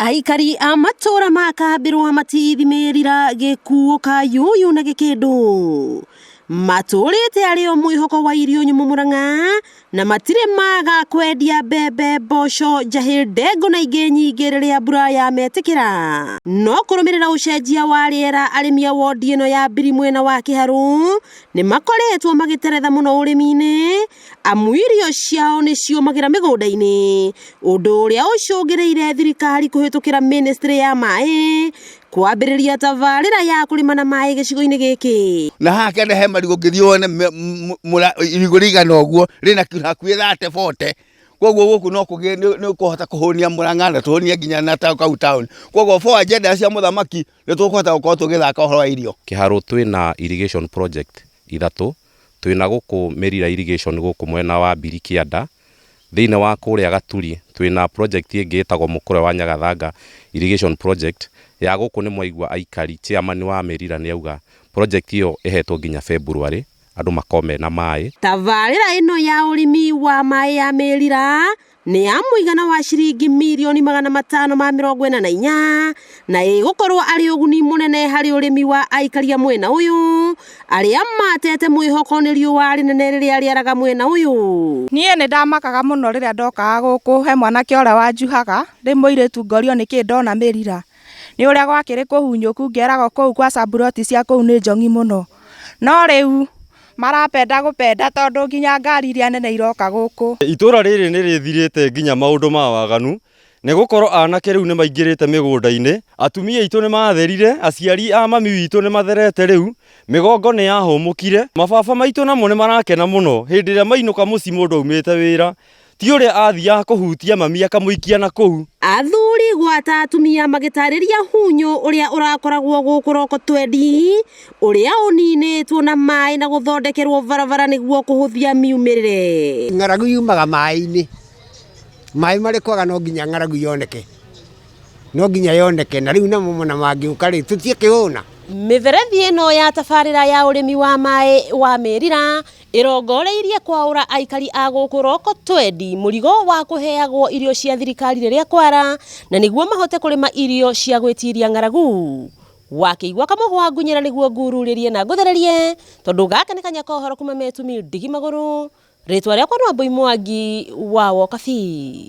Aikari a matura makambirwo matithimirira gikuo ka yuyu na Gakindu maturite ario mwihoko wa irio nyumu Murang'a na matire maga kwendia mbembe, mboco, njahĩ, ndengũ na ingĩ nyingĩ rĩrĩa mbura yametikira. No kũrũmĩrĩra ũcenjia wa rĩera, arĩmi a wodi ĩno ya mbiri mwena wa Kiharu nĩ makoretwo magĩteretha mũno ũrĩmi-inĩ amu irio ciao nĩ ciũmagĩra migunda-ini, ũndũ ũrĩa ũcũngĩrĩire thirikari kũhĩtũkĩra ministry ya maai kwambĩrĩria tabarira ya kũrĩma na maai gĩcigo-inĩ gĩkĩ. Na hake he marigũ ngĩthiĩ wone irigũ rĩigana ũguo rĩna hakuhĩ 30-40. Koguo gũkũ no kũgĩe nĩ kũhota kũhũnia Murang'a na tũhũnie nginya na kau town. Koguo for agenda cia mũthamaki nĩ tũkũhota gũkorwo tũgĩthaka ũhoro wa irio. Kiharu twĩna irrigation project ithatũ, twĩna gũkũ Merira irrigation gũkũ mwena wa mbiri kĩanda, thĩinĩ wa kũrĩa Gaturi twĩna project ĩngĩ ĩtagwo mũkũre wa Nyagathanga irrigation project ya gũkũ nĩ mwaigua Aikari chairman wa Merira nĩ auga project iyo ĩhetwo nginya February andũ makome na maai. Tabarira ĩno ya ũrĩmi wa maai ya Merira nĩ ya mũigana wa ciringi mirioni 544 na ĩgũkorwo arĩ ũguni mũnene harĩ ũrĩmi wa aikari a mwena ũyũ arĩa matete mwĩhoko nĩ riua rĩnene rĩrĩa riaraga mwena ũyũ. Niĩ nĩ ndamakaga mũno rĩrĩa ndokaga gũkũ he mwanake ũrĩa wanjuhaga ndĩ mũirĩtu ngorio nĩkĩ ndona Merira, nĩ ũrĩa gwakĩrĩ kũhunyũku ngeragwo kũu kwa samburoti cia kũu nĩ njongi mũno, no rĩu marapenda gũpenda tondũ nginya ngari iria nene iroka gũkũ. Itura rĩrĩ nĩ rĩthirĩte nginya maũndũ ma waganu, nĩ gũkorwo anake rĩu nĩ maingĩrĩte mĩgũnda-inĩ, atumia aitũ nĩ matherire, aciari a mami witũ nĩ matherete rĩu, mĩgongo nĩ yahũmũkire, mababa maitũ namo nĩ marakena mũno hĩndĩ ĩrĩa mainũka mũciĩ mũndũ aumĩte wĩra, ti ũrĩa athiaga kũhutia mami akamũikia na kũu. Athuri gwata atumia magĩtarĩria hunyo ũrĩa ũrakoragwo gũkũ roko 20 ũrĩa ũninĩtwo na maai na gũthondekerwo barabara nĩguo kũhũthia miumĩrĩre. Ng'aragu yumaga maai-inĩ, maai marĩ kwaga no nginya ng'aragu yoneke, no nginya yoneke, na rĩu namo na mangĩũka rĩ tũtiĩkĩhũna. Mĩberethi ĩno ya tabarĩra ya ũrĩmi wa maai wa Merira ĩrongoreirie kwaũra aikari a gũkũ roko 20 mũrigo wa kũheagwo irio cia thirikari rĩrĩa kwara na nĩguo mahote kũrĩma irio cia gwĩtiria ng'aragu. Wakĩigua kamũhwa ngunyĩra nĩguo ngururĩrie na ngũthererie tondũ gaka nĩ kanya kohoro kuma metumi ndigi magũrũ, rĩtwa rĩakwa nĩ Mwangi wa Wokabi.